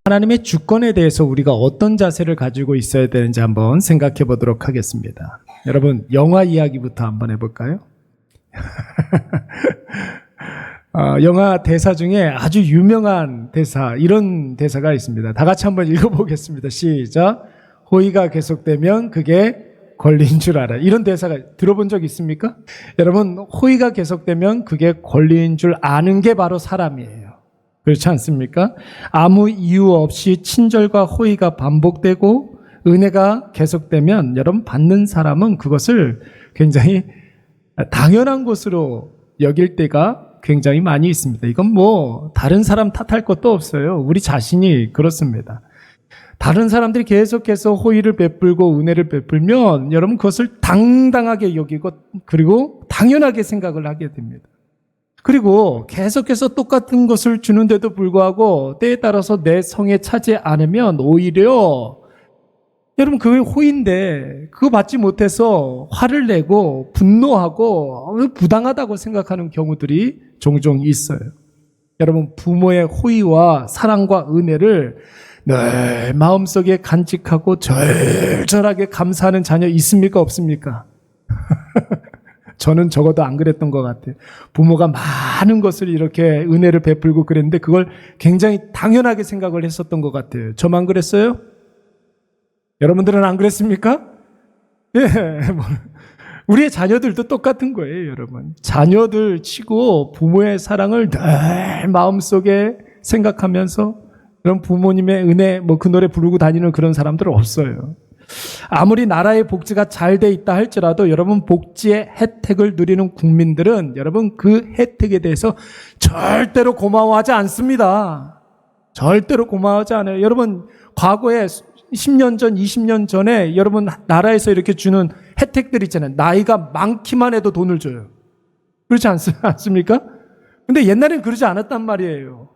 하나님의 주권에 대해서 우리가 어떤 자세를 가지고 있어야 되는지 한번 생각해 보도록 하겠습니다. 여러분, 영화 이야기부터 한번 해볼까요? 영화 대사 중에 아주 유명한 대사, 이런 대사가 있습니다. 다 같이 한번 읽어보겠습니다. 시작. 호의가 계속되면 그게 권리인 줄 알아. 이런 대사가 들어본 적 있습니까? 여러분, 호의가 계속되면 그게 권리인 줄 아는 게 바로 사람이에요. 그렇지 않습니까? 아무 이유 없이 친절과 호의가 반복되고 은혜가 계속되면 여러분, 받는 사람은 그것을 굉장히 당연한 것으로 여길 때가 굉장히 많이 있습니다. 이건 뭐 다른 사람 탓할 것도 없어요. 우리 자신이 그렇습니다. 다른 사람들이 계속해서 호의를 베풀고 은혜를 베풀면 여러분, 그것을 당당하게 여기고 그리고 당연하게 생각을 하게 됩니다. 그리고 계속해서 똑같은 것을 주는데도 불구하고 때에 따라서 내 성에 차지 않으면 오히려 여러분, 그게 호의인데 그거 받지 못해서 화를 내고 분노하고 부당하다고 생각하는 경우들이 종종 있어요. 여러분, 부모의 호의와 사랑과 은혜를 늘 마음속에 간직하고 절절하게 감사하는 자녀 있습니까? 없습니까? 저는 적어도 안 그랬던 것 같아요. 부모가 많은 것을 이렇게 은혜를 베풀고 그랬는데 그걸 굉장히 당연하게 생각을 했었던 것 같아요. 저만 그랬어요? 여러분들은 안 그랬습니까? 예, 우리의 자녀들도 똑같은 거예요, 여러분. 자녀들 치고 부모의 사랑을 늘 마음속에 생각하면서 그런 부모님의 은혜, 그 노래 부르고 다니는 그런 사람들은 없어요. 아무리 나라의 복지가 잘 돼 있다 할지라도 여러분, 복지의 혜택을 누리는 국민들은 여러분, 그 혜택에 대해서 절대로 고마워하지 않습니다. 절대로 고마워하지 않아요. 여러분, 과거에 10년 전, 20년 전에 여러분, 나라에서 이렇게 주는 혜택들 있잖아요. 나이가 많기만 해도 돈을 줘요. 그렇지 않습니까? 근데 옛날엔 그러지 않았단 말이에요.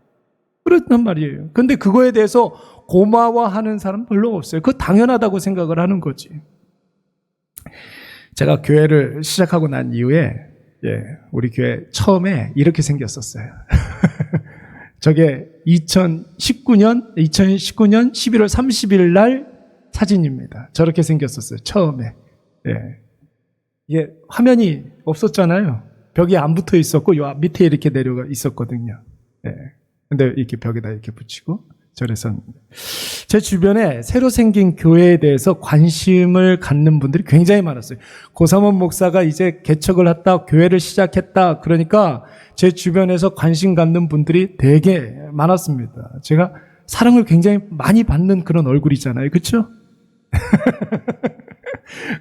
그렇단 말이에요. 근데 그거에 대해서 고마워하는 사람 별로 없어요. 그거 당연하다고 생각을 하는 거지. 제가 교회를 시작하고 난 이후에 우리 교회 처음에 이렇게 생겼었어요. 저게 2019년 11월 30일 날 사진입니다. 저렇게 생겼었어요. 처음에. 이게 화면이 없었잖아요. 벽에 안 붙어 있었고 요 밑에 이렇게 내려가 있었거든요. 근데 이렇게 벽에다 이렇게 붙이고 저랬었는데, 제 주변에 새로 생긴 교회에 대해서 관심을 갖는 분들이 굉장히 많았어요. 고삼원 목사가 이제 개척을 했다, 교회를 시작했다, 그러니까 제 주변에서 관심 갖는 분들이 되게 많았습니다. 제가 사랑을 굉장히 많이 받는 그런 얼굴이잖아요. 그렇죠?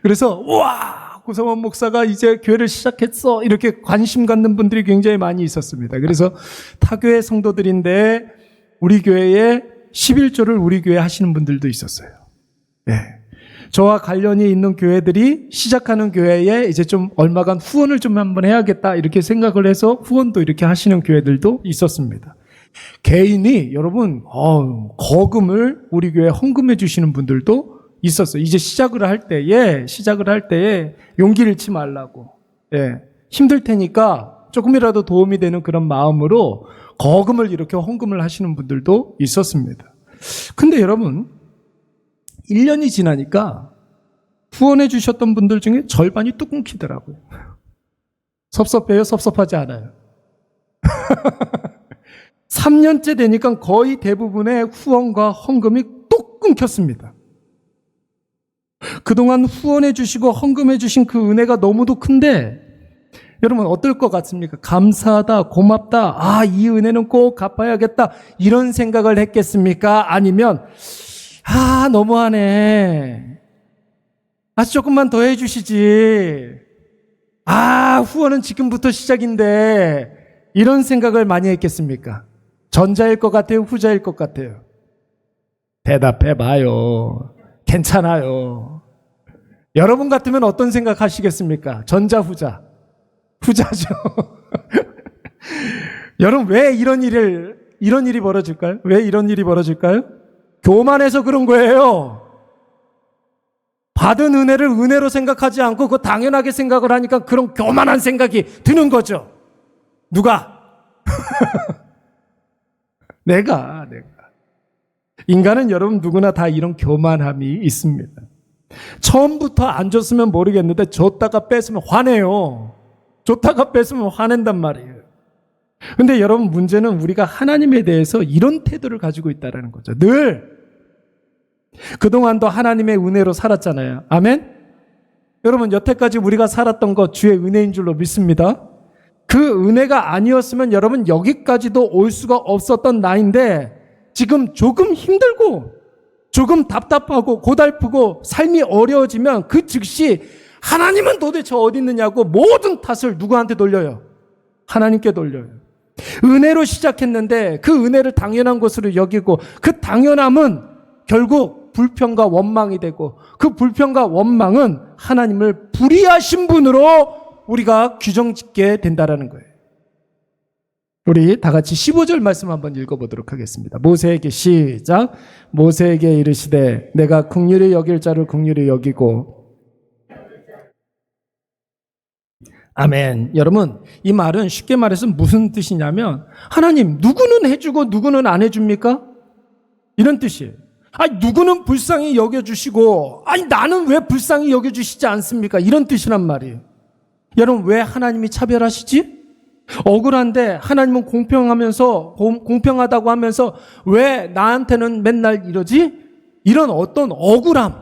그래서 우와, 고삼원 목사가 이제 교회를 시작했어, 이렇게 관심 갖는 분들이 굉장히 많이 있었습니다. 그래서 타교회 성도들인데 우리 교회에 11조를 우리 교회에 하시는 분들도 있었어요. 저와 관련이 있는 교회들이 시작하는 교회에 이제 좀 얼마간 후원을 좀 한번 해야겠다, 이렇게 생각을 해서 후원도 이렇게 하시는 교회들도 있었습니다. 개인이 여러분, 거금을 우리 교회에 헌금해 주시는 분들도 있었어요. 이제 시작을 할 때에 용기를 잃지 말라고. 힘들 테니까 조금이라도 도움이 되는 그런 마음으로 거금을 이렇게 헌금을 하시는 분들도 있었습니다. 근데 여러분, 1년이 지나니까 후원해 주셨던 분들 중에 절반이 뚝 끊기더라고요. 섭섭해요? 섭섭하지 않아요? 3년째 되니까 거의 대부분의 후원과 헌금이 뚝 끊겼습니다. 그동안 후원해 주시고 헌금해 주신 그 은혜가 너무도 큰데 여러분, 어떨 것 같습니까? 감사하다, 고맙다, 이 은혜는 꼭 갚아야겠다, 이런 생각을 했겠습니까? 아니면 너무하네, 조금만 더 해주시지, 후원은 지금부터 시작인데, 이런 생각을 많이 했겠습니까? 전자일 것 같아요? 후자일 것 같아요? 대답해봐요. 괜찮아요. 여러분 같으면 어떤 생각 하시겠습니까? 전자, 후자? 후자죠. 여러분, 왜 이런 일이 벌어질까요? 왜 이런 일이 벌어질까요? 교만해서 그런 거예요. 받은 은혜를 은혜로 생각하지 않고 그거 당연하게 생각을 하니까 그런 교만한 생각이 드는 거죠. 누가? 내가. 인간은 여러분 누구나 다 이런 교만함이 있습니다. 처음부터 안 줬으면 모르겠는데 줬다가 뺏으면 화내요. 줬다가 뺏으면 화낸단 말이에요. 근데 여러분 문제는 우리가 하나님에 대해서 이런 태도를 가지고 있다는 거죠. 늘 그동안도 하나님의 은혜로 살았잖아요. 아멘? 여러분 여태까지 우리가 살았던 것 주의 은혜인 줄로 믿습니다. 그 은혜가 아니었으면 여러분 여기까지도 올 수가 없었던 나인데 지금 조금 힘들고 조금 답답하고 고달프고 삶이 어려워지면 그 즉시 하나님은 도대체 어디 있느냐고 모든 탓을 누구한테 돌려요? 하나님께 돌려요. 은혜로 시작했는데 그 은혜를 당연한 것으로 여기고 그 당연함은 결국 불평과 원망이 되고 그 불평과 원망은 하나님을 불의하신 분으로 우리가 규정짓게 된다라는 거예요. 우리 다 같이 15절 말씀 한번 읽어보도록 하겠습니다. 모세에게 시작. 모세에게 이르시되 내가 긍휼히 여길 자를 긍휼히 여기고. 아멘. 여러분 이 말은 쉽게 말해서 무슨 뜻이냐면 하나님 누구는 해주고 누구는 안 해줍니까? 이런 뜻이에요. 아니 누구는 불쌍히 여겨주시고 아니 나는 왜 불쌍히 여겨주시지 않습니까? 이런 뜻이란 말이에요. 여러분 왜 하나님이 차별하시지? 억울한데 하나님은 공평하다고 하면서 왜 나한테는 맨날 이러지? 이런 어떤 억울함,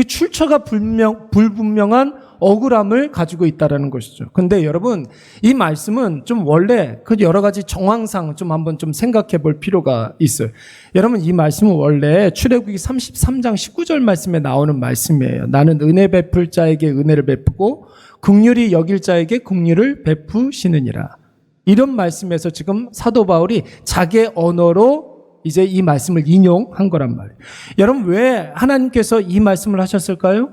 출처가 불분명한 억울함을 가지고 있다는 것이죠. 근데 여러분 이 말씀은 좀 원래 그 여러 가지 정황상 좀 한번 좀 생각해 볼 필요가 있어요. 여러분 이 말씀은 원래 출애굽기 33장 19절 말씀에 나오는 말씀이에요. 나는 은혜 베풀 자에게 은혜를 베푸고 긍휼히 여길 자에게 긍휼을 베푸시느니라. 이런 말씀에서 지금 사도 바울이 자기의 언어로 이제 이 말씀을 인용한 거란 말이에요. 여러분 왜 하나님께서 이 말씀을 하셨을까요?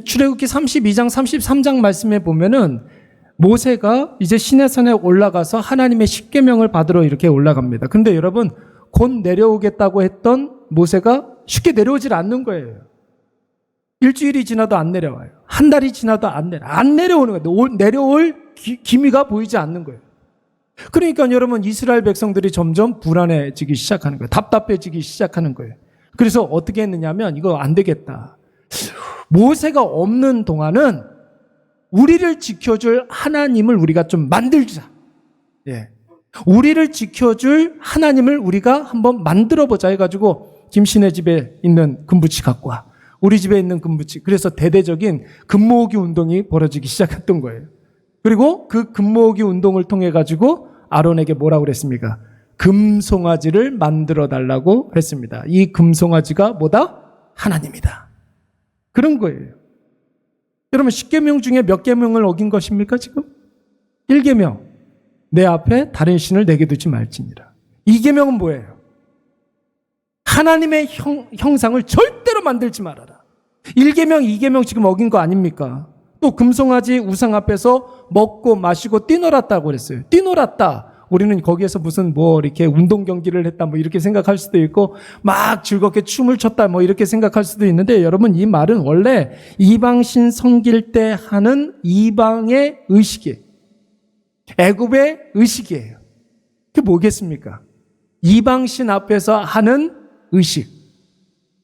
출애굽기 32장 33장 말씀에 보면은 모세가 이제 시내산에 올라가서 하나님의 십계명을 받으러 이렇게 올라갑니다. 근데 여러분 곧 내려오겠다고 했던 모세가 쉽게 내려오질 않는 거예요. 일주일이 지나도 안 내려와요. 한 달이 지나도 안 내려오는 거예요. 내려올 기미가 보이지 않는 거예요. 그러니까 여러분 이스라엘 백성들이 점점 불안해지기 시작하는 거예요. 답답해지기 시작하는 거예요. 그래서 어떻게 했느냐면 이거 안 되겠다. 모세가 없는 동안은 우리를 지켜줄 하나님을 우리가 좀 만들자. 예. 우리를 지켜줄 하나님을 우리가 한번 만들어보자 해가지고 김신혜 집에 있는 금붙이 갖고 와. 우리 집에 있는 금붙이. 그래서 대대적인 금모으기 운동이 벌어지기 시작했던 거예요. 그리고 그 금모으기 운동을 통해 가지고 아론에게 뭐라고 그랬습니까? 금송아지를 만들어 달라고 했습니다. 이 금송아지가 뭐다? 하나님이다. 그런 거예요. 여러분 10계명 중에 몇 계명을 어긴 것입니까 지금? 1계명. 내 앞에 다른 신을 내게 두지 말지니라. 2계명은 뭐예요? 하나님의 형상을 절대로 만들지 말아라. 1계명, 2계명 지금 어긴 거 아닙니까? 또 금송아지 우상 앞에서 먹고 마시고 뛰놀았다고 그랬어요. 뛰놀았다. 우리는 거기에서 무슨 이렇게 운동 경기를 했다 이렇게 생각할 수도 있고 막 즐겁게 춤을 췄다 이렇게 생각할 수도 있는데 여러분 이 말은 원래 이방신 섬길 때 하는 이방의 의식이에요. 애굽의 의식이에요. 그게 뭐겠습니까? 이방신 앞에서 하는 의식.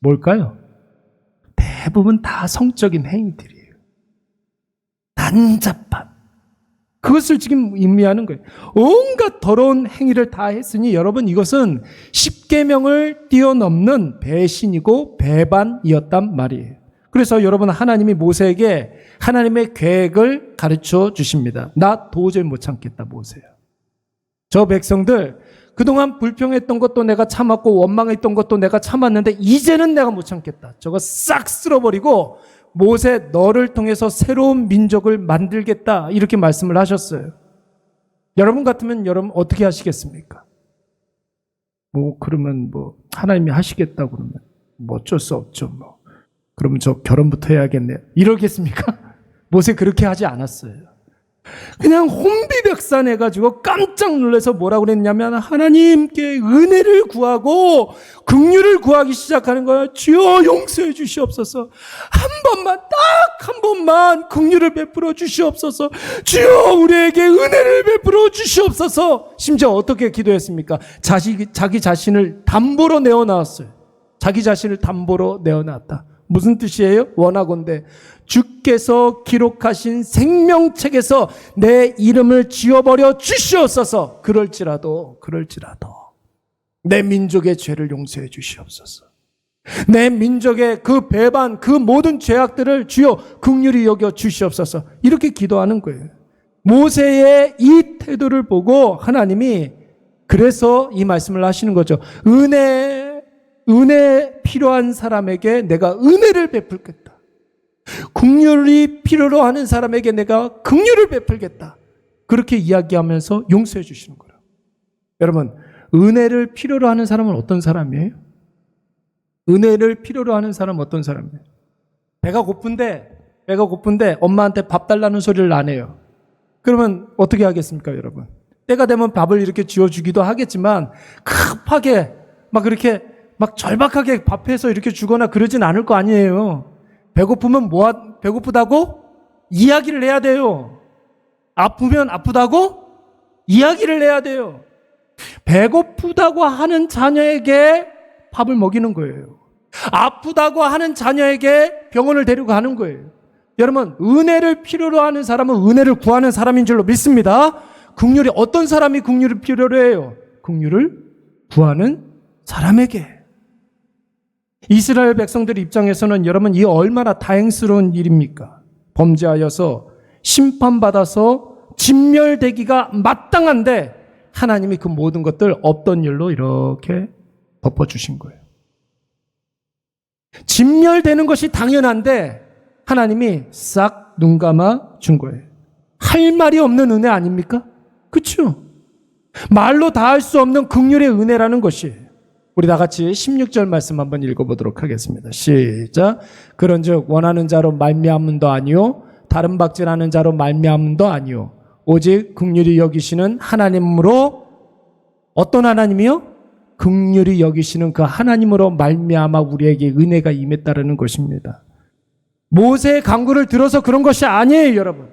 뭘까요? 대부분 다 성적인 행위들이에요. 난잡한. 그것을 지금 의미하는 거예요. 온갖 더러운 행위를 다 했으니 여러분 이것은 십계명을 뛰어넘는 배신이고 배반이었단 말이에요. 그래서 여러분 하나님이 모세에게 하나님의 계획을 가르쳐 주십니다. 나 도저히 못 참겠다 모세야. 저 백성들 그동안 불평했던 것도 내가 참았고 원망했던 것도 내가 참았는데 이제는 내가 못 참겠다. 저거 싹 쓸어버리고 모세 너를 통해서 새로운 민족을 만들겠다 이렇게 말씀을 하셨어요. 여러분 같으면 여러분 어떻게 하시겠습니까? 그러면 하나님이 하시겠다 그러면 어쩔 수 없죠 그러면 저 결혼부터 해야겠네요. 이러겠습니까? 모세 그렇게 하지 않았어요. 그냥 혼비백산해가지고 깜짝 놀라서 뭐라고 그랬냐면 하나님께 은혜를 구하고 긍휼을 구하기 시작하는 거예요. 주여 용서해 주시옵소서. 한 번만, 딱 한 번만 긍휼을 베풀어 주시옵소서. 주여 우리에게 은혜를 베풀어 주시옵소서. 심지어 어떻게 기도했습니까? 자기 자신을 담보로 내어놨어요. 자기 자신을 담보로 내어놨다. 무슨 뜻이에요? 원하건대 주께서 기록하신 생명책에서 내 이름을 지워버려 주시옵소서. 그럴지라도 내 민족의 죄를 용서해 주시옵소서. 내 민족의 그 배반, 그 모든 죄악들을 주여 긍휼히 여겨 주시옵소서. 이렇게 기도하는 거예요. 모세의 이 태도를 보고 하나님이 그래서 이 말씀을 하시는 거죠. 은혜 필요한 사람에게 내가 은혜를 베풀겠다. 긍휼이 필요로 하는 사람에게 내가 긍휼을 베풀겠다. 그렇게 이야기하면서 용서해 주시는 거예요. 여러분, 은혜를 필요로 하는 사람은 어떤 사람이에요? 은혜를 필요로 하는 사람은 어떤 사람이에요? 배가 고픈데 엄마한테 밥 달라는 소리를 안 해요. 그러면 어떻게 하겠습니까, 여러분? 때가 되면 밥을 이렇게 지어주기도 하겠지만 급하게 막 그렇게 막 절박하게 밥해서 이렇게 주거나 그러진 않을 거 아니에요. 배고프면 배고프다고 이야기를 해야 돼요. 아프면 아프다고 이야기를 해야 돼요. 배고프다고 하는 자녀에게 밥을 먹이는 거예요. 아프다고 하는 자녀에게 병원을 데리고 가는 거예요. 여러분, 은혜를 필요로 하는 사람은 은혜를 구하는 사람인 줄로 믿습니다. 긍휼이 어떤 사람이 긍휼을 필요로 해요? 긍휼을 구하는 사람에게. 이스라엘 백성들 입장에서는 여러분 이 얼마나 다행스러운 일입니까? 범죄하여서 심판받아서 진멸되기가 마땅한데 하나님이 그 모든 것들 없던 일로 이렇게 덮어주신 거예요. 진멸되는 것이 당연한데 하나님이 싹 눈 감아 준 거예요. 할 말이 없는 은혜 아닙니까? 그렇죠? 말로 다 할 수 없는 긍휼의 은혜라는 것이에요. 우리 다 같이 16절 말씀 한번 읽어보도록 하겠습니다. 시작. 그런즉 원하는 자로 말미암음도 아니요 다른 박질하는 자로 말미암음도 아니요 오직 긍휼히 여기시는 하나님으로. 어떤 하나님이요? 긍휼히 여기시는 그 하나님으로 말미암아 우리에게 은혜가 임했다는 것입니다. 모세의 간구를 들어서 그런 것이 아니에요, 여러분.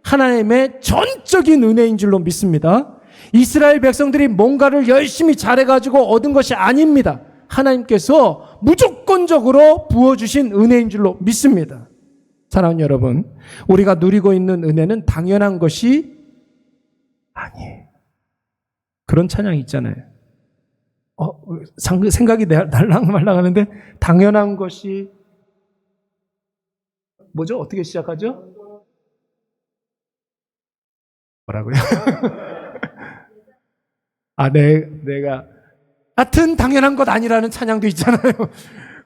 하나님의 전적인 은혜인 줄로 믿습니다. 이스라엘 백성들이 뭔가를 열심히 잘해가지고 얻은 것이 아닙니다. 하나님께서 무조건적으로 부어주신 은혜인 줄로 믿습니다. 사랑하는 여러분, 우리가 누리고 있는 은혜는 당연한 것이 아니에요. 그런 찬양이 있잖아요. 생각이 날랑말랑하는데 당연한 것이 뭐죠? 어떻게 시작하죠? 뭐라고요? 내가 하여튼 당연한 것 아니라는 찬양도 있잖아요.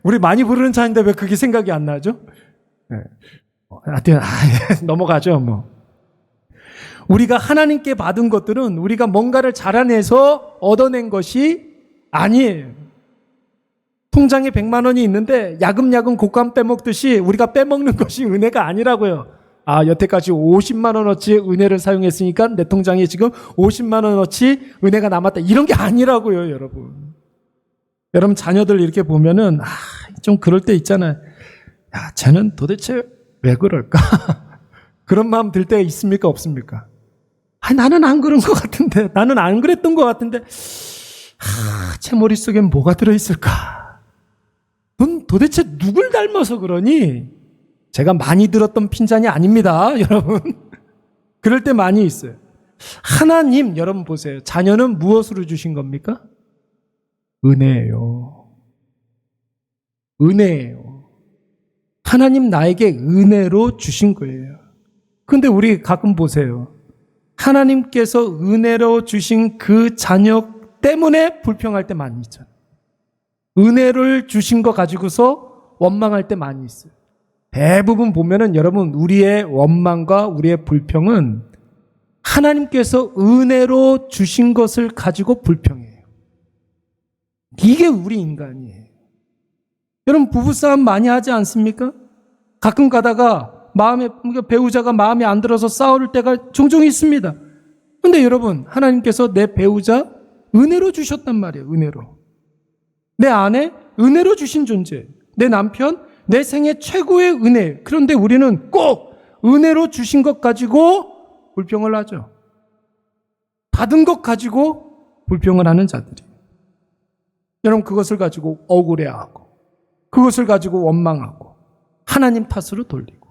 우리 많이 부르는 찬양인데 왜 그게 생각이 안 나죠? 네. 하여튼 넘어가죠 뭐. 우리가 하나님께 받은 것들은 우리가 뭔가를 자라내서 얻어낸 것이 아니에요. 통장에 100만 원이 있는데 야금야금 곶감 빼먹듯이 우리가 빼먹는 것이 은혜가 아니라고요. 여태까지 50만 원어치 은혜를 사용했으니까 내 통장에 지금 50만 원어치 은혜가 남았다. 이런 게 아니라고요, 여러분. 여러분 자녀들 이렇게 보면은 좀 그럴 때 있잖아요. 쟤는 도대체 왜 그럴까? 그런 마음 들 때 있습니까, 없습니까? 나는 안 그런 것 같은데, 나는 안 그랬던 것 같은데, 제 머릿속엔 뭐가 들어있을까? 넌 도대체 누굴 닮아서 그러니? 제가 많이 들었던 핀잔이 아닙니다, 여러분. 그럴 때 많이 있어요. 하나님, 여러분 보세요. 자녀는 무엇으로 주신 겁니까? 은혜예요. 은혜예요. 하나님 나에게 은혜로 주신 거예요. 근데 우리 가끔 보세요. 하나님께서 은혜로 주신 그 자녀 때문에 불평할 때 많이 있잖아요. 은혜를 주신 거 가지고서 원망할 때 많이 있어요. 대부분 보면은 여러분 우리의 원망과 우리의 불평은 하나님께서 은혜로 주신 것을 가지고 불평해요. 이게 우리 인간이에요. 여러분 부부싸움 많이 하지 않습니까? 가끔 가다가 배우자가 마음에 안 들어서 싸울 때가 종종 있습니다. 근데 여러분, 하나님께서 내 배우자 은혜로 주셨단 말이에요. 은혜로. 내 아내 은혜로 주신 존재. 내 남편 내 생애 최고의 은혜. 그런데 우리는 꼭 은혜로 주신 것 가지고 불평을 하죠. 받은 것 가지고 불평을 하는 자들이. 여러분, 그것을 가지고 억울해하고, 그것을 가지고 원망하고, 하나님 탓으로 돌리고.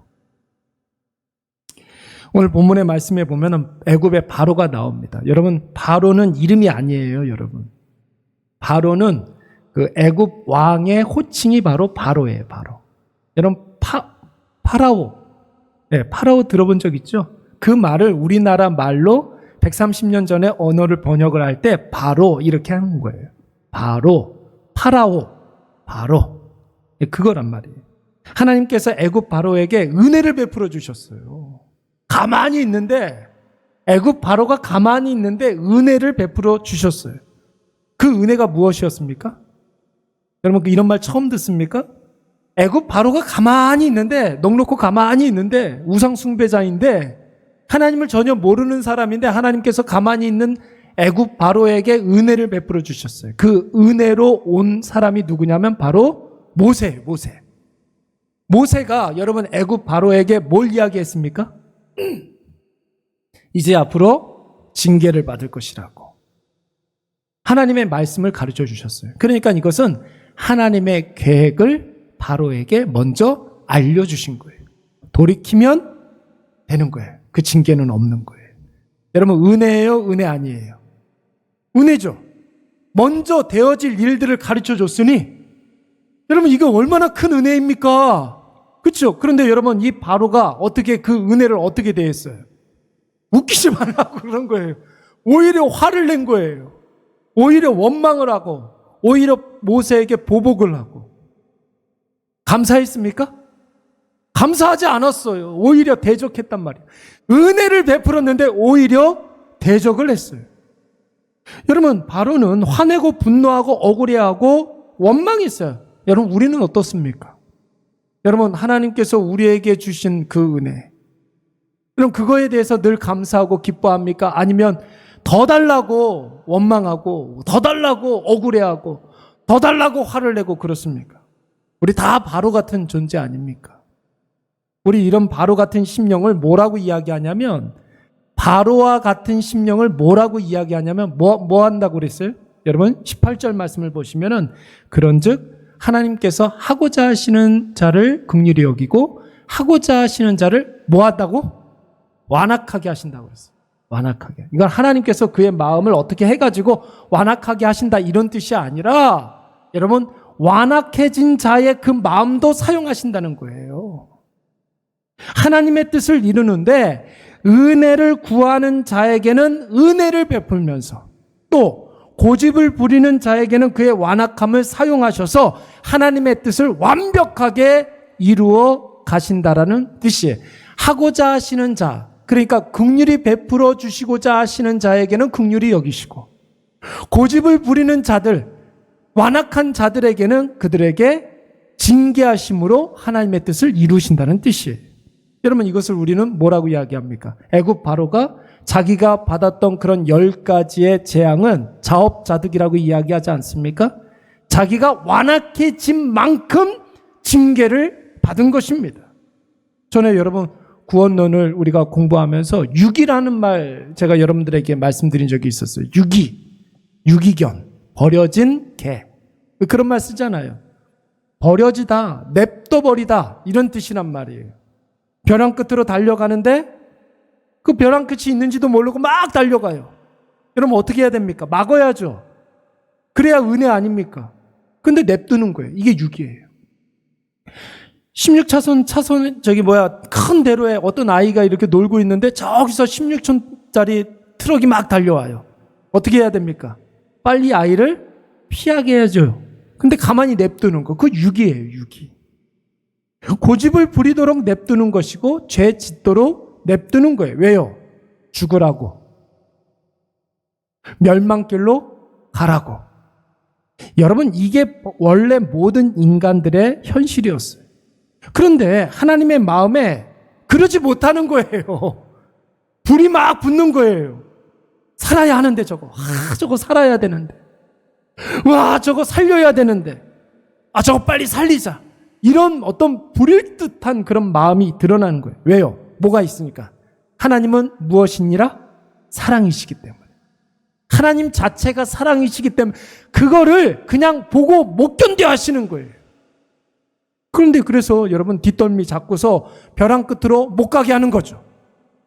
오늘 본문의 말씀에 보면은 애굽의 바로가 나옵니다. 여러분, 바로는 이름이 아니에요, 여러분. 바로는 그 애굽 왕의 호칭이 바로 바로예요, 바로. 여러분, 파라오. 네, 파라오 들어본 적 있죠? 그 말을 우리나라 말로 130년 전에 언어를 번역을 할 때 바로 이렇게 하는 거예요. 바로, 파라오, 바로. 그거란 말이에요. 하나님께서 애굽 바로에게 은혜를 베풀어 주셨어요. 가만히 있는데, 애굽 바로가 가만히 있는데 은혜를 베풀어 주셨어요. 그 은혜가 무엇이었습니까? 여러분, 이런 말 처음 듣습니까? 애굽 바로가 가만히 있는데, 넋놓고 가만히 있는데, 우상 숭배자인데, 하나님을 전혀 모르는 사람인데 하나님께서 가만히 있는 애굽 바로에게 은혜를 베풀어 주셨어요. 그 은혜로 온 사람이 누구냐면 바로 모세예요, 모세. 모세가 여러분 애굽 바로에게 뭘 이야기했습니까? 이제 앞으로 징계를 받을 것이라고 하나님의 말씀을 가르쳐 주셨어요. 그러니까 이것은 하나님의 계획을 바로에게 먼저 알려주신 거예요. 돌이키면 되는 거예요. 그 징계는 없는 거예요. 여러분, 은혜예요? 은혜 아니에요? 은혜죠. 먼저 되어질 일들을 가르쳐 줬으니 여러분, 이거 얼마나 큰 은혜입니까? 그렇죠? 그런데 여러분, 이 바로가 어떻게 그 은혜를 어떻게 대했어요? 웃기지 말라고 그런 거예요. 오히려 화를 낸 거예요. 오히려 원망을 하고, 오히려 모세에게 보복을 하고. 감사했습니까? 감사하지 않았어요. 오히려 대적했단 말이에요. 은혜를 베풀었는데 오히려 대적을 했어요. 여러분, 바로는 화내고 분노하고 억울해하고 원망했어요. 여러분, 우리는 어떻습니까? 여러분, 하나님께서 우리에게 주신 그 은혜, 그럼 그거에 대해서 늘 감사하고 기뻐합니까? 아니면 더 달라고 원망하고, 더 달라고 억울해하고, 더 달라고 화를 내고 그렇습니까? 우리 다 바로 같은 존재 아닙니까? 우리 이런 바로 같은 심령을 뭐라고 이야기하냐면, 바로와 같은 심령을 뭐라고 이야기하냐면 뭐 한다고 그랬어요? 여러분 18절 말씀을 보시면은, 그런즉 하나님께서 하고자 하시는 자를 긍휼히 여기고 하고자 하시는 자를 뭐 한다고? 완악하게 하신다고 그랬어요. 완악하게. 이건 하나님께서 그의 마음을 어떻게 해가지고 완악하게 하신다 이런 뜻이 아니라, 여러분, 완악해진 자의 그 마음도 사용하신다는 거예요. 하나님의 뜻을 이루는데 은혜를 구하는 자에게는 은혜를 베풀면서, 또 고집을 부리는 자에게는 그의 완악함을 사용하셔서 하나님의 뜻을 완벽하게 이루어 가신다라는 뜻이에요. 하고자 하시는 자, 그러니까 긍휼히 베풀어 주시고자 하시는 자에게는 긍휼히 여기시고, 고집을 부리는 자들, 완악한 자들에게는 그들에게 징계하심으로 하나님의 뜻을 이루신다는 뜻이에요. 여러분, 이것을 우리는 뭐라고 이야기합니까? 애굽 바로가 자기가 받았던 그런 10가지의 재앙은 자업자득이라고 이야기하지 않습니까? 자기가 완악해진 만큼 징계를 받은 것입니다. 전에 여러분 구원론을 우리가 공부하면서 유기라는 말 제가 여러분들에게 말씀드린 적이 있었어요. 유기견, 버려진 개. 그런 말 쓰잖아요. 버려지다, 냅둬버리다, 이런 뜻이란 말이에요. 벼랑 끝으로 달려가는데 그 벼랑 끝이 있는지도 모르고 막 달려가요. 여러분, 어떻게 해야 됩니까? 막아야죠. 그래야 은혜 아닙니까? 근데 냅두는 거예요. 이게 유기예요. 16차선 큰 대로에 어떤 아이가 이렇게 놀고 있는데 저기서 16톤짜리 트럭이 막 달려와요. 어떻게 해야 됩니까? 빨리 아이를 피하게 해야죠. 근데 가만히 냅두는 거, 그거 유기예요, 유기. 고집을 부리도록 냅두는 것이고 죄 짓도록 냅두는 거예요. 왜요? 죽으라고. 멸망길로 가라고. 여러분, 이게 원래 모든 인간들의 현실이었어요. 그런데 하나님의 마음에 그러지 못하는 거예요. 불이 막 붙는 거예요. 살아야 하는데 저거 살아야 되는데. 와, 저거 살려야 되는데. 저거 빨리 살리자. 이런 어떤 불일 듯한 그런 마음이 드러나는 거예요. 왜요? 뭐가 있으니까? 하나님은 무엇이니라? 사랑이시기 때문에. 하나님 자체가 사랑이시기 때문에 그거를 그냥 보고 못 견뎌 하시는 거예요. 그런데 그래서 여러분 뒷덜미 잡고서 벼랑 끝으로 못 가게 하는 거죠.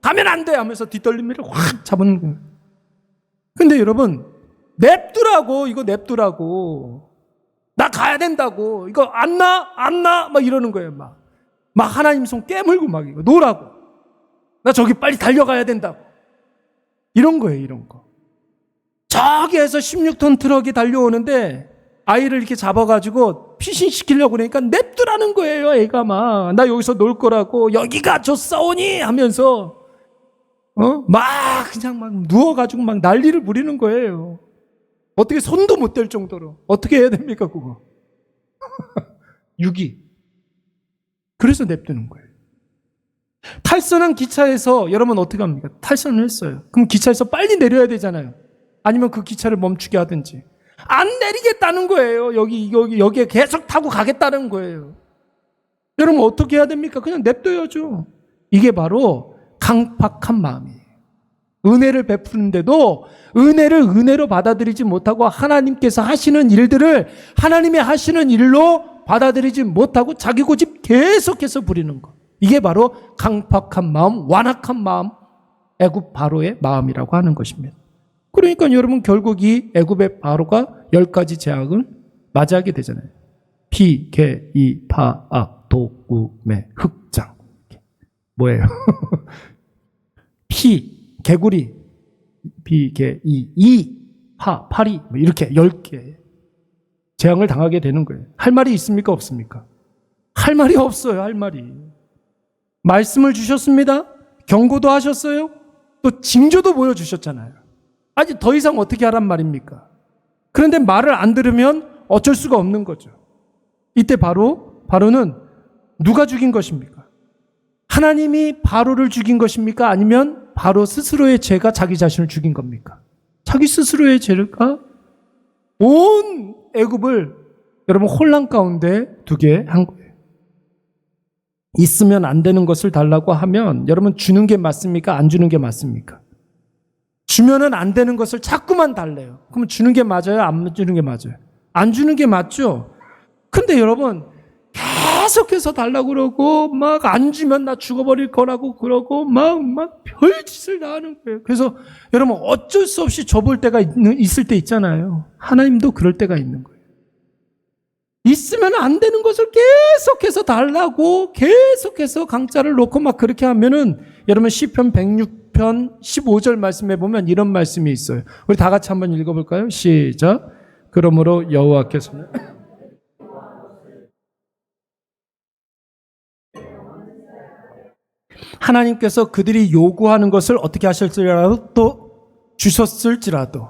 가면 안 돼 하면서 뒷덜미를 확 잡은 거예요. 근데 여러분 냅두라고, 이거 냅두라고. 나 가야 된다고. 이거 안 나? 막 이러는 거예요. 막 하나님 손 깨물고 막 이거 놓으라고. 나 저기 빨리 달려가야 된다고. 이런 거예요, 이런 거. 저기에서 16톤 트럭이 달려오는데 아이를 이렇게 잡아가지고 피신시키려고 그러니까 냅두라는 거예요, 애가 막. 나 여기서 놀 거라고. 여기가 저 싸우니? 하면서 막 그냥 막 누워가지고 막 난리를 부리는 거예요. 어떻게 손도 못 댈 정도로. 어떻게 해야 됩니까, 그거? 유기. 그래서 냅두는 거예요. 탈선한 기차에서 여러분 어떻게 합니까? 탈선을 했어요. 그럼 기차에서 빨리 내려야 되잖아요. 아니면 그 기차를 멈추게 하든지. 안 내리겠다는 거예요. 여기에 계속 타고 가겠다는 거예요. 여러분 어떻게 해야 됩니까? 그냥 냅둬야죠. 이게 바로 강팍한 마음이에요. 은혜를 베푸는데도 은혜를 은혜로 받아들이지 못하고 하나님께서 하시는 일들을 하나님이 하시는 일로 받아들이지 못하고 자기 고집 계속해서 부리는 것. 이게 바로 강팍한 마음, 완악한 마음, 애굽 바로의 마음이라고 하는 것입니다. 그러니까 여러분 결국 이 애굽의 바로가 10가지 재앙을 맞이하게 되잖아요. 피, 개, 이, 파, 악, 독, 우, 매, 흑장. 뭐예요? 피, 개구리, 비, 개, 이, 파, 파리, 이렇게 10개 재앙을 당하게 되는 거예요. 할 말이 있습니까? 없습니까? 할 말이 없어요. 할 말이. 말씀을 주셨습니다. 경고도 하셨어요. 또 징조도 보여주셨잖아요. 아직 더 이상 어떻게 하란 말입니까? 그런데 말을 안 들으면 어쩔 수가 없는 거죠. 이때 바로는 누가 죽인 것입니까? 하나님이 바로를 죽인 것입니까? 아니면 바로 스스로의 죄가 자기 자신을 죽인 겁니까? 자기 스스로의 죄가 온 애굽을 여러분 혼란 가운데 두게 한 거예요. 있으면 안 되는 것을 달라고 하면 여러분 주는 게 맞습니까? 안 주는 게 맞습니까? 주면은 안 되는 것을 자꾸만 달래요. 그러면 주는 게 맞아요? 안 주는 게 맞아요? 안 주는 게 맞죠? 근데 여러분 계속해서 달라고 그러고 막 안 주면 나 죽어버릴 거라고 그러고 막 별짓을 다 하는 거예요. 그래서 여러분 어쩔 수 없이 줘볼 때가 있을 때 있잖아요. 하나님도 그럴 때가 있는 거예요. 있으면 안 되는 것을 계속해서 달라고 계속해서 강짜를 놓고 막 그렇게 하면은 여러분 시편 106편 15절 말씀에 보면 이런 말씀이 있어요. 우리 다 같이 한번 읽어볼까요? 시작. 그러므로 여호와께서는 하나님께서 그들이 요구하는 것을 어떻게 하실지라도 또 주셨을지라도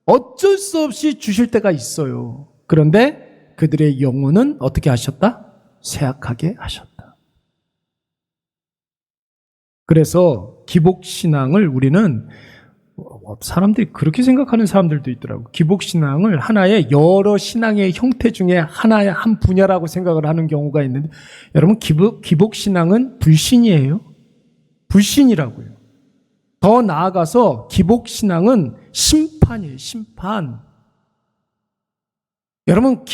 어쩔 수 없이 주실 때가 있어요. 그런데 그들의 영혼은 어떻게 하셨다? 쇠약하게 하셨다. 그래서 기복신앙을 우리는 사람들이 그렇게 생각하는 사람들도 있더라고요. 기복신앙을 하나의 여러 신앙의 형태 중에 하나의 한 분야라고 생각을 하는 경우가 있는데 여러분 기복신앙은 불신이에요. 불신이라고요. 더 나아가서 기복신앙은 심판이에요. 심판. 여러분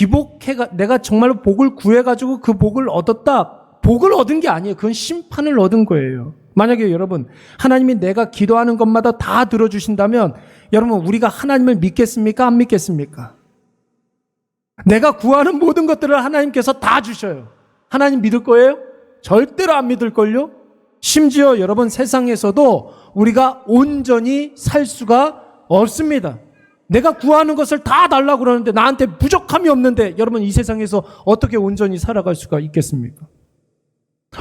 내가 정말로 복을 구해가지고 그 복을 얻었다. 복을 얻은 게 아니에요. 그건 심판을 얻은 거예요. 만약에 여러분 하나님이 내가 기도하는 것마다 다 들어주신다면 여러분 우리가 하나님을 믿겠습니까? 안 믿겠습니까? 내가 구하는 모든 것들을 하나님께서 다 주셔요. 하나님 믿을 거예요? 절대로 안 믿을걸요? 심지어 여러분 세상에서도 우리가 온전히 살 수가 없습니다. 내가 구하는 것을 다 달라고 그러는데 나한테 부족함이 없는데 여러분 이 세상에서 어떻게 온전히 살아갈 수가 있겠습니까?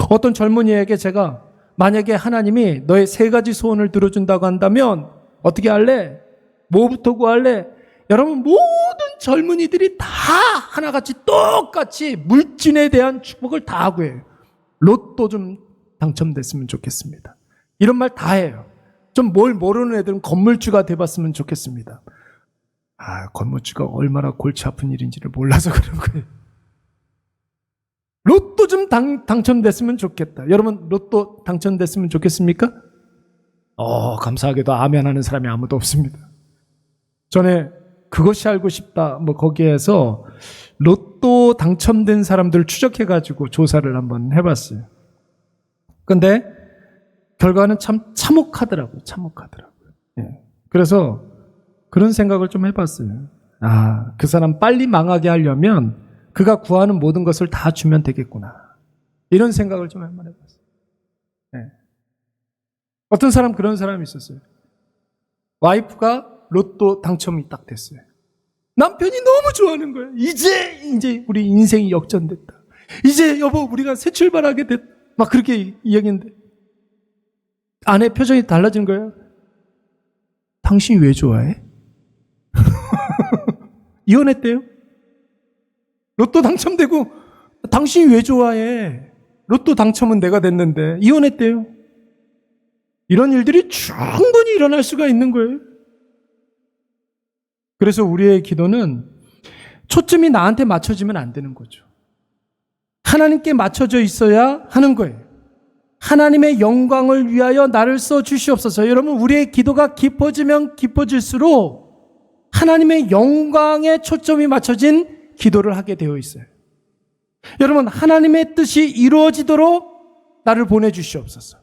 어떤 젊은이에게 제가 만약에 하나님이 너의 3가지 소원을 들어준다고 한다면 어떻게 할래? 뭐부터 구할래? 여러분 모든 젊은이들이 다 하나같이 똑같이 물질에 대한 축복을 다 구해요. 로또 좀 당첨됐으면 좋겠습니다. 이런 말 다 해요. 좀 뭘 모르는 애들은 건물주가 돼봤으면 좋겠습니다. 건물주가 얼마나 골치 아픈 일인지를 몰라서 그런 거예요. 로또 좀 당첨됐으면 좋겠다. 여러분 로또 당첨됐으면 좋겠습니까? 감사하게도 아멘 하는 사람이 아무도 없습니다. 전에 그것이 알고 싶다 거기에서 로또 당첨된 사람들 추적해가지고 조사를 한번 해봤어요. 근데 결과는 참 참혹하더라고요. 예. 그래서 그런 생각을 좀 해봤어요. 그 사람 빨리 망하게 하려면 그가 구하는 모든 것을 다 주면 되겠구나. 이런 생각을 좀 한번 해봤어요. 예. 어떤 사람 그런 사람이 있었어요. 와이프가 로또 당첨이 딱 됐어요. 남편이 너무 좋아하는 거예요. 이제 우리 인생이 역전됐다. 이제 여보 우리가 새 출발하게 됐다. 막 그렇게 이야기했는데 아내 표정이 달라진 거예요. 당신이 왜 좋아해? 이혼했대요. 로또 당첨되고 당신이 왜 좋아해? 로또 당첨은 내가 됐는데 이혼했대요. 이런 일들이 충분히 일어날 수가 있는 거예요. 그래서 우리의 기도는 초점이 나한테 맞춰지면 안 되는 거죠. 하나님께 맞춰져 있어야 하는 거예요. 하나님의 영광을 위하여 나를 써 주시옵소서. 여러분 우리의 기도가 깊어지면 깊어질수록 하나님의 영광에 초점이 맞춰진 기도를 하게 되어 있어요. 여러분 하나님의 뜻이 이루어지도록 나를 보내주시옵소서.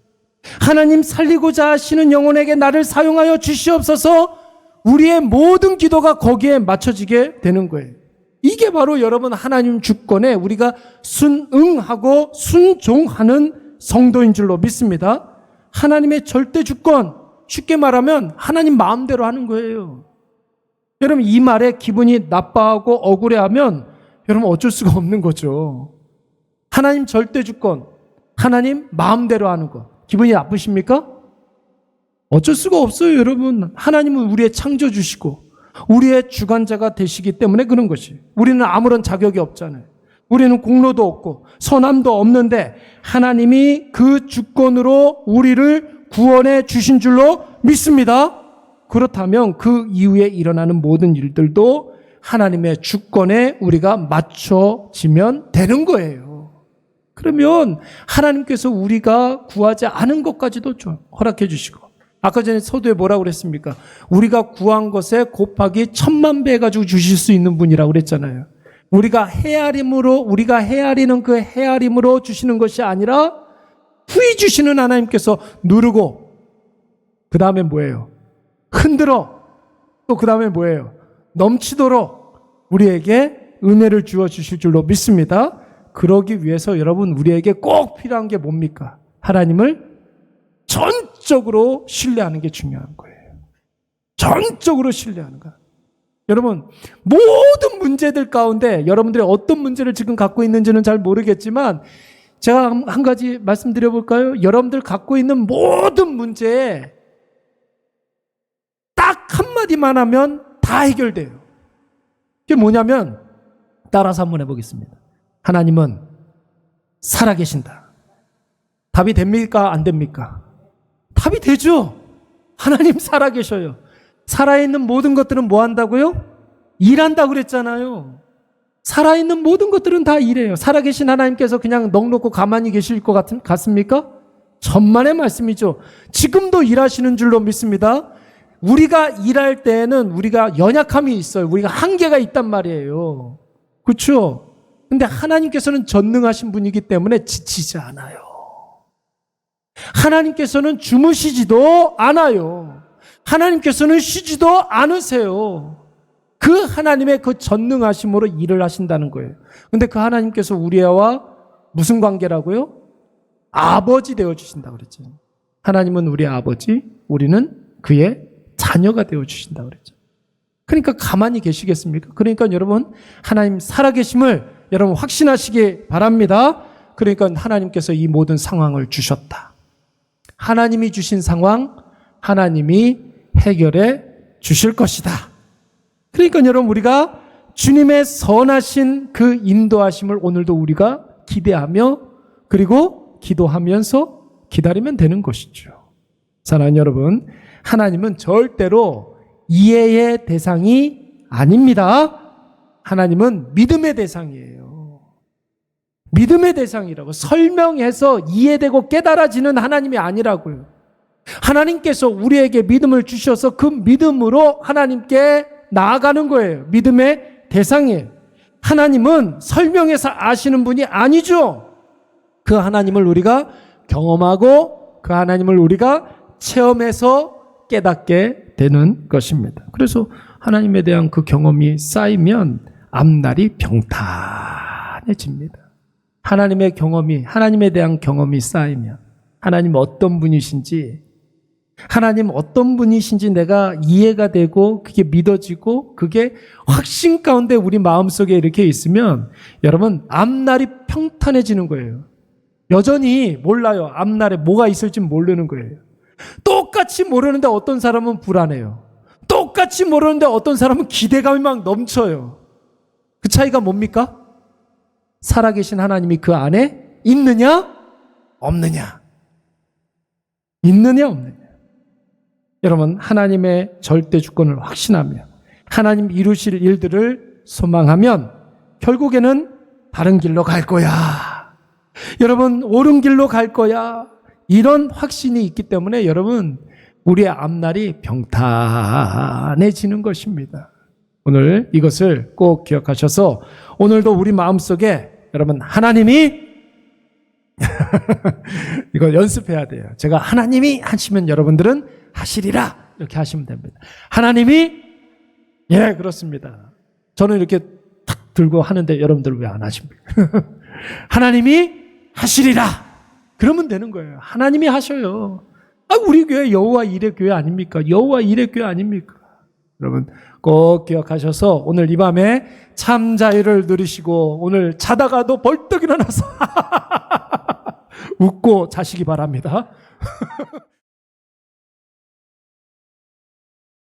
하나님 살리고자 하시는 영혼에게 나를 사용하여 주시옵소서. 우리의 모든 기도가 거기에 맞춰지게 되는 거예요. 이게 바로 여러분 하나님 주권에 우리가 순응하고 순종하는 성도인 줄로 믿습니다. 하나님의 절대 주권, 쉽게 말하면 하나님 마음대로 하는 거예요. 여러분 이 말에 기분이 나빠하고 억울해하면 여러분 어쩔 수가 없는 거죠. 하나님 절대 주권, 하나님 마음대로 하는 거 기분이 나쁘십니까? 어쩔 수가 없어요. 여러분 하나님은 우리의 창조주시고 우리의 주관자가 되시기 때문에 그런 것이. 우리는 아무런 자격이 없잖아요. 우리는 공로도 없고 선함도 없는데 하나님이 그 주권으로 우리를 구원해 주신 줄로 믿습니다. 그렇다면 그 이후에 일어나는 모든 일들도 하나님의 주권에 우리가 맞춰지면 되는 거예요. 그러면 하나님께서 우리가 구하지 않은 것까지도 좀 허락해 주시고, 아까 전에 서두에 뭐라고 그랬습니까? 우리가 구한 것에 곱하기 1000만 배 해가지고 주실 수 있는 분이라고 그랬잖아요. 우리가 헤아리는 그 헤아림으로 주시는 것이 아니라 후히 주시는 하나님께서 누르고 그 다음에 뭐예요? 흔들어 또 그 다음에 뭐예요? 넘치도록 우리에게 은혜를 주어 주실 줄로 믿습니다. 그러기 위해서 여러분 우리에게 꼭 필요한 게 뭡니까? 하나님을 전적으로 신뢰하는 게 중요한 거예요. 전적으로 신뢰하는 거. 여러분 모든 문제들 가운데 여러분들이 어떤 문제를 지금 갖고 있는지는 잘 모르겠지만 제가 한 가지 말씀드려 볼까요? 여러분들 갖고 있는 모든 문제에 딱 한마디만 하면 다 해결돼요. 그게 뭐냐면 따라서 한번 해보겠습니다. 하나님은 살아계신다. 답이 됩니까? 안 됩니까? 답이 되죠. 하나님 살아계셔요. 살아있는 모든 것들은 뭐 한다고요? 일한다고 그랬잖아요. 살아있는 모든 것들은 다 일해요. 살아계신 하나님께서 그냥 넋놓고 가만히 계실 것 같습니까? 천만의 말씀이죠. 지금도 일하시는 줄로 믿습니다. 우리가 일할 때에는 우리가 연약함이 있어요. 우리가 한계가 있단 말이에요. 그렇죠? 근데 하나님께서는 전능하신 분이기 때문에 지치지 않아요. 하나님께서는 주무시지도 않아요. 하나님께서는 쉬지도 않으세요. 그 하나님의 그 전능하심으로 일을 하신다는 거예요. 근데 그 하나님께서 우리와 무슨 관계라고요? 아버지 되어주신다고 그랬죠. 하나님은 우리의 아버지, 우리는 그의 자녀가 되어주신다고 그랬죠. 그러니까 가만히 계시겠습니까? 그러니까 여러분 하나님 살아계심을 여러분 확신하시기 바랍니다. 그러니까 하나님께서 이 모든 상황을 주셨다. 하나님이 주신 상황, 하나님이 해결해 주실 것이다. 그러니까 여러분 우리가 주님의 선하신 그 인도하심을 오늘도 우리가 기대하며 그리고 기도하면서 기다리면 되는 것이죠. 사랑하는 여러분, 하나님은 절대로 이해의 대상이 아닙니다. 하나님은 믿음의 대상이에요. 믿음의 대상이라고. 설명해서 이해되고 깨달아지는 하나님이 아니라고요. 하나님께서 우리에게 믿음을 주셔서 그 믿음으로 하나님께 나아가는 거예요. 믿음의 대상이에요. 하나님은 설명해서 아시는 분이 아니죠. 그 하나님을 우리가 경험하고 그 하나님을 우리가 체험해서 깨닫게 되는 것입니다. 그래서 하나님에 대한 그 경험이 쌓이면 앞날이 평탄해집니다. 하나님의 경험이, 하나님에 대한 경험이 쌓이면 하나님 어떤 분이신지, 하나님 어떤 분이신지 내가 이해가 되고 그게 믿어지고 그게 확신 가운데 우리 마음속에 이렇게 있으면 여러분 앞날이 평탄해지는 거예요. 여전히 몰라요. 앞날에 뭐가 있을지 모르는 거예요. 똑같이 모르는데 어떤 사람은 불안해요. 똑같이 모르는데 어떤 사람은 기대감이 막 넘쳐요. 그 차이가 뭡니까? 살아계신 하나님이 그 안에 있느냐? 없느냐? 있느냐? 없느냐? 여러분, 하나님의 절대 주권을 확신하며 하나님 이루실 일들을 소망하면 결국에는 바른 길로 갈 거야. 여러분, 옳은 길로 갈 거야. 이런 확신이 있기 때문에 여러분, 우리의 앞날이 평탄해지는 것입니다. 오늘 이것을 꼭 기억하셔서 오늘도 우리 마음속에 여러분, 하나님이 이거 연습해야 돼요. 제가 하나님이 하시면 여러분들은 하시리라 이렇게 하시면 됩니다. 하나님이 예 그렇습니다. 저는 이렇게 탁 들고 하는데 여러분들 왜 안 하십니까? 하나님이 하시리라 그러면 되는 거예요. 하나님이 하셔요. 우리 교회 여호와 일의 교회 아닙니까? 여호와 일의 교회 아닙니까? 여러분 꼭 기억하셔서 오늘 이 밤에 참 자유를 누리시고 오늘 자다가도 벌떡 일어나서 웃고 자시기 바랍니다.